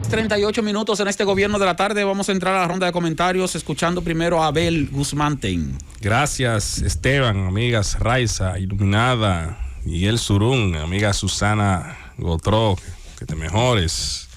6:38 en este gobierno de la tarde. Vamos a entrar a la ronda de comentarios, escuchando primero a Abel Guzmán Ten. Gracias, Esteban, amigas Raiza, Iluminada, Miguel Surún, amiga Susana Gotró, que te mejores.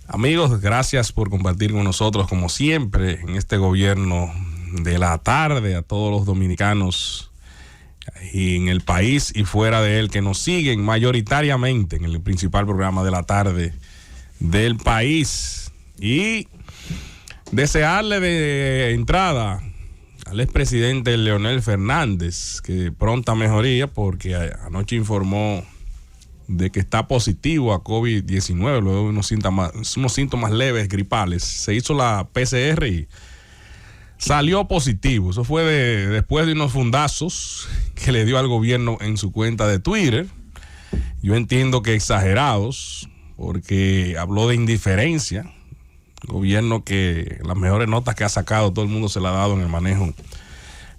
Amigos, gracias por compartir con nosotros, como siempre, en este gobierno de la tarde, a todos los dominicanos y en el país y fuera de él que nos siguen mayoritariamente en el principal programa de la tarde del país. Y desearle de entrada al expresidente Leonel Fernández que pronta mejoría, porque anoche informó de que está positivo a COVID-19 luego de unos síntomas leves gripales. Se hizo la PCR y salió positivo. Eso fue después de unos fundazos que le dio al gobierno en su cuenta de Twitter. Yo entiendo que exagerados, porque habló de indiferencia. Gobierno que las mejores notas que ha sacado todo el mundo se la ha dado en el manejo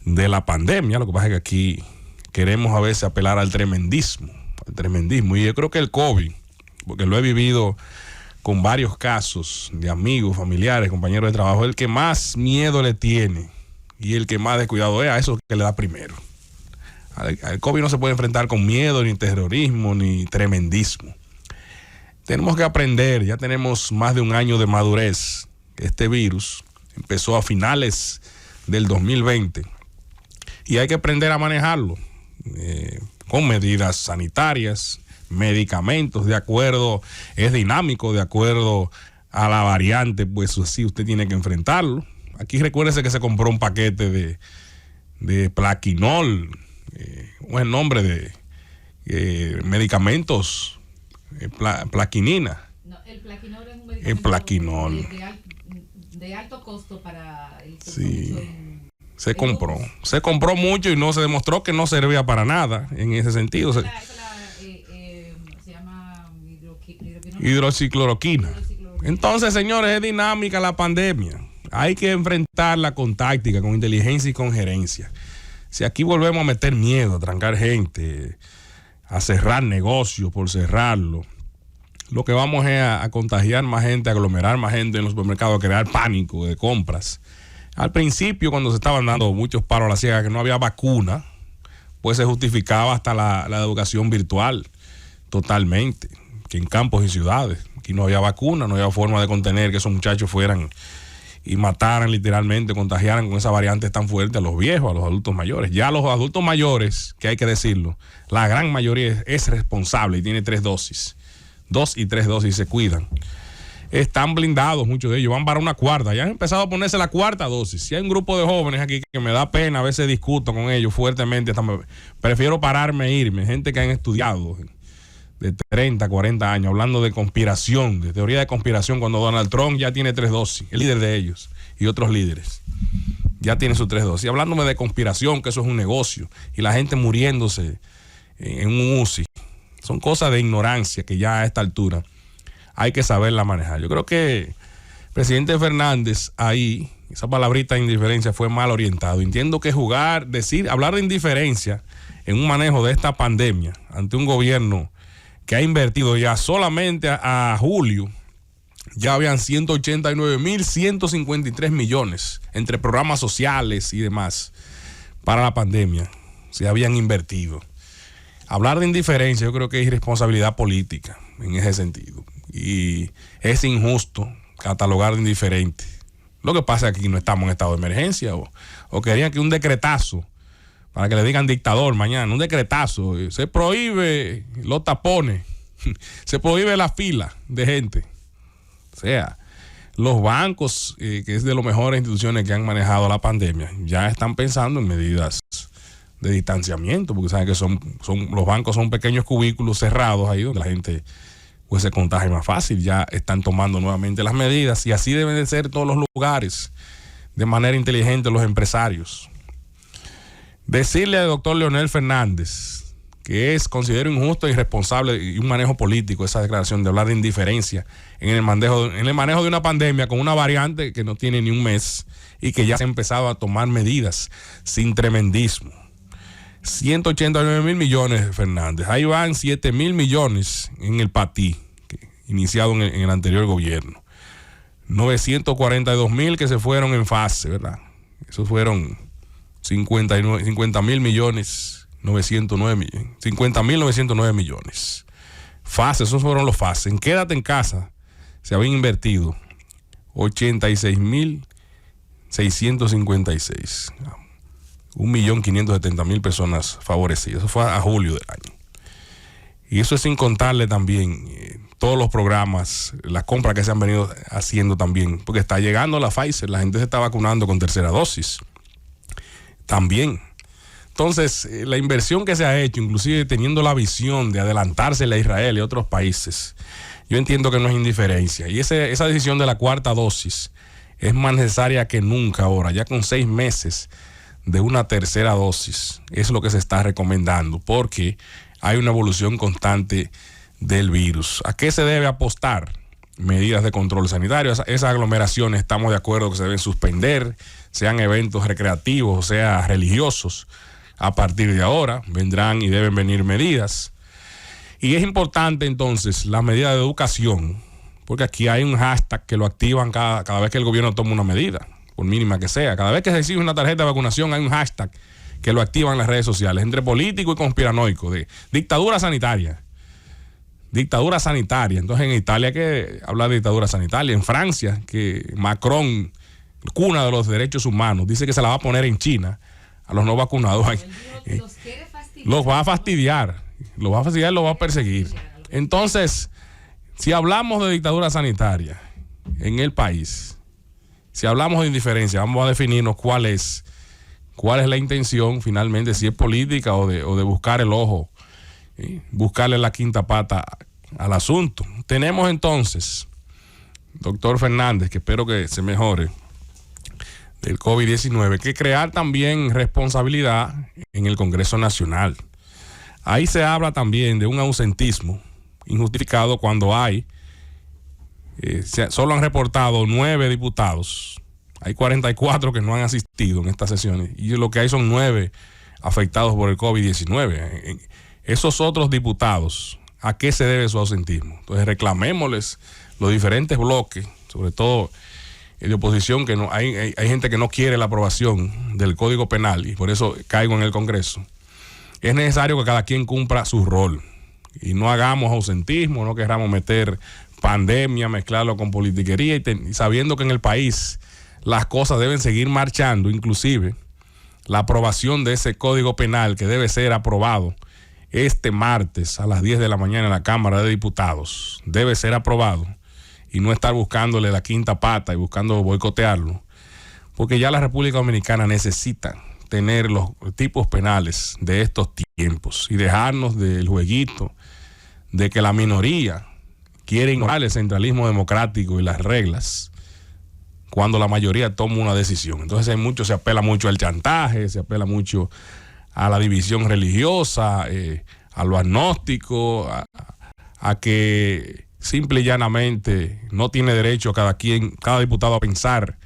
de la pandemia. Lo que pasa es que aquí queremos a veces apelar al tremendismo. Y yo creo que el COVID, porque lo he vivido con varios casos de amigos, familiares, compañeros de trabajo, el que más miedo le tiene y el que más descuidado es a eso que le da primero. Al COVID no se puede enfrentar con miedo, ni terrorismo, ni tremendismo. Tenemos que aprender, ya tenemos más de un año de madurez. Este virus empezó a finales del 2020 y hay que aprender a manejarlo con medidas sanitarias, medicamentos, de acuerdo, es dinámico, de acuerdo a la variante, pues así usted tiene que enfrentarlo. Aquí recuérdese que se compró un paquete de Plaquinol, el nombre de medicamentos, plaquinina. No, el Plaquinol es un medicamento el Plaquinol. De alto costo para el sí. Se compró mucho y no se demostró que no servía para nada en ese sentido. Se llama hidroxicloroquina. Entonces, señores, es dinámica la pandemia. Hay que enfrentarla con táctica, con inteligencia y con gerencia. Si aquí volvemos a meter miedo, a trancar gente, a cerrar negocios por cerrarlo, lo que vamos es a contagiar más gente, a aglomerar más gente en los supermercados, a crear pánico de compras. Al principio, cuando se estaban dando muchos paros a la ciega, que no había vacuna, pues se justificaba hasta la educación virtual totalmente, que en campos y ciudades, aquí no había vacuna, no había forma de contener que esos muchachos fueran y mataran literalmente, contagiaran con esa variante tan fuerte a los viejos, a los adultos mayores. Ya los adultos mayores, que hay que decirlo, la gran mayoría es responsable y tiene 3 dosis, 2 y 3 dosis, se cuidan. Están blindados, muchos de ellos van para una cuarta, ya han empezado a ponerse la 4ª dosis. Si hay un grupo de jóvenes aquí que me da pena, a veces discuto con ellos fuertemente, prefiero pararme e irme, gente que han estudiado de 30, 40 años, hablando de conspiración, de teoría de conspiración, cuando Donald Trump ya tiene 3 dosis, el líder de ellos y otros líderes ya tienen sus 3 dosis, hablándome de conspiración, que eso es un negocio, y la gente muriéndose en un UCI. Son cosas de ignorancia que ya a esta altura hay que saberla manejar. Yo creo que el presidente Fernández ahí, esa palabrita de indiferencia fue mal orientado. Entiendo que hablar de indiferencia en un manejo de esta pandemia ante un gobierno que ha invertido ya solamente a julio, ya habían 189.153 millones entre programas sociales y demás para la pandemia, se habían invertido. Hablar de indiferencia yo creo que es irresponsabilidad política en ese sentido. Y es injusto catalogar de indiferente. Lo que pasa es que aquí no estamos en estado de emergencia o querían que un decretazo, para que le digan dictador mañana, un decretazo, se prohíbe los tapones, se prohíbe la fila de gente. O sea, los bancos, que es de las mejores instituciones que han manejado la pandemia, ya están pensando en medidas de distanciamiento, porque saben que los bancos son pequeños cubículos cerrados ahí donde la gente pues se contagia más fácil. Ya están tomando nuevamente las medidas y así deben de ser todos los lugares, de manera inteligente los empresarios. Decirle al doctor Leonel Fernández que considero injusto e irresponsable y un manejo político esa declaración de hablar de indiferencia en el manejo de una pandemia con una variante que no tiene ni un mes y que ya se ha empezado a tomar medidas sin tremendismo. 189 mil millones, Fernández. Ahí van 7 mil millones en el patí. iniciado en el anterior gobierno. 942.000 que se fueron en fase, ¿verdad? Esos fueron 50.000 millones, 50.909 millones. Fases, esos fueron los fases. En Quédate en Casa se habían invertido 86.656. 1.570.000 personas favorecidas. Eso fue a julio del año. Y eso es sin contarle también todos los programas, las compras que se han venido haciendo también, porque está llegando la Pfizer, la gente se está vacunando con tercera dosis también. Entonces, la inversión que se ha hecho, inclusive teniendo la visión de adelantársele a Israel y a otros países, yo entiendo que no es indiferencia. Y esa decisión de la cuarta dosis es más necesaria que nunca ahora, ya con 6 meses de una tercera dosis. Es lo que se está recomendando, porque hay una evolución constante del virus. ¿A qué se debe apostar? Medidas de control sanitario. Esas aglomeraciones estamos de acuerdo que se deben suspender, sean eventos recreativos, sean religiosos. A partir de ahora vendrán y deben venir medidas. Y es importante entonces la medida de educación, porque aquí hay un hashtag que lo activan cada vez que el gobierno toma una medida, por mínima que sea. Cada vez que se exige una tarjeta de vacunación hay un hashtag que lo activan en las redes sociales, entre político y conspiranoico, de dictadura sanitaria. Dictadura sanitaria. Entonces en Italia que habla de dictadura sanitaria. En Francia, que Macron, cuna de los derechos humanos, dice que se la va a poner en China a los no vacunados. Los va a fastidiar. Los va a fastidiar, los va a perseguir. Entonces, si hablamos de dictadura sanitaria en el país, si hablamos de indiferencia, vamos a definirnos cuál es la intención finalmente, si es política o de buscar el ojo, buscarle la quinta pata al asunto. Tenemos entonces, doctor Fernández, que espero que se mejore del COVID-19, que crear también responsabilidad en el Congreso Nacional. Ahí se habla también de un ausentismo injustificado cuando solo han reportado 9 diputados. Hay 44 que no han asistido en estas sesiones y lo que hay son 9 afectados por el COVID-19. Esos otros diputados, ¿a qué se debe su ausentismo? Entonces reclamémosles los diferentes bloques, sobre todo de oposición, que no hay gente que no quiere la aprobación del Código Penal y por eso caigo en el Congreso. Es necesario que cada quien cumpla su rol y no hagamos ausentismo, no queramos meter pandemia, mezclarlo con politiquería y sabiendo que en el país las cosas deben seguir marchando, inclusive la aprobación de ese Código Penal que debe ser aprobado este martes a las 10 de la mañana en la Cámara de Diputados, debe ser aprobado y no estar buscándole la quinta pata y buscando boicotearlo, porque ya la República Dominicana necesita tener los tipos penales de estos tiempos y dejarnos del jueguito de que la minoría quiere ignorar el centralismo democrático y las reglas cuando la mayoría toma una decisión. Entonces se apela mucho al chantaje, se apela mucho a la división religiosa, a lo agnóstico, a que simple y llanamente no tiene derecho cada diputado a pensar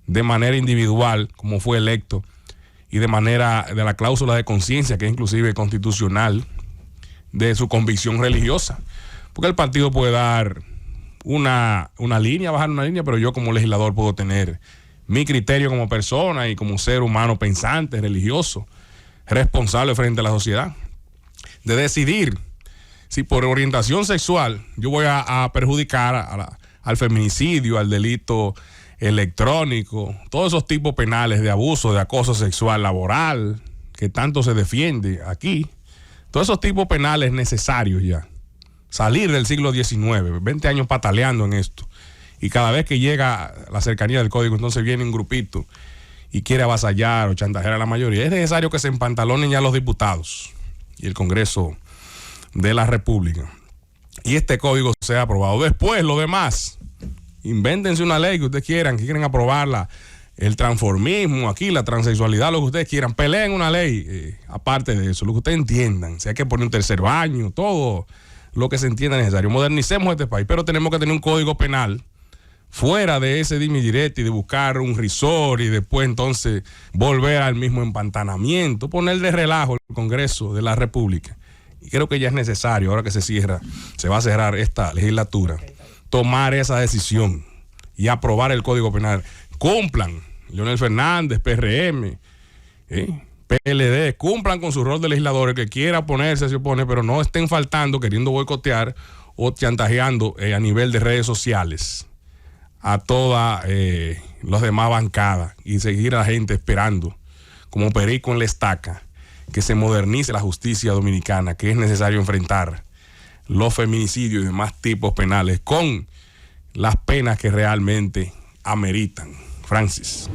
de manera individual como fue electo y de manera de la cláusula de conciencia, que es inclusive constitucional, de su convicción religiosa. Porque el partido puede dar una línea, bajar una línea, pero yo como legislador puedo tener mi criterio como persona y como ser humano pensante, religioso, responsable frente a la sociedad, de decidir si por orientación sexual yo voy a perjudicar al feminicidio, al delito electrónico, todos esos tipos penales de abuso, de acoso sexual laboral, que tanto se defiende aquí. Todos esos tipos penales necesarios ya. Salir del siglo XIX, 20 años pataleando en esto. Y cada vez que llega la cercanía del código, entonces viene un grupito y quiere avasallar o chantajear a la mayoría. Es necesario que se empantalonen ya los diputados y el Congreso de la República y este código sea aprobado. Después, lo demás, invéntense una ley que ustedes quieran, que quieren aprobarla, el transformismo, aquí la transexualidad, lo que ustedes quieran, peleen una ley, aparte de eso, lo que ustedes entiendan, si hay que poner un tercer baño, todo lo que se entienda necesario. Modernicemos este país, pero tenemos que tener un código penal fuera de ese dime y direte y de buscar un risor y después entonces volver al mismo empantanamiento, poner de relajo el Congreso de la República, Y creo que ya es necesario, ahora que se va a cerrar esta legislatura, tomar esa decisión y aprobar el Código Penal. Cumplan, Leonel Fernández, PRM, PLD, cumplan con su rol de legisladores. Que quiera oponerse, se opone, pero no estén faltando, queriendo boicotear o chantajeando a nivel de redes sociales a todas las demás bancadas y seguir a la gente esperando como perico en la estaca que se modernice la justicia dominicana, que es necesario enfrentar los feminicidios y demás tipos penales con las penas que realmente ameritan. Francis.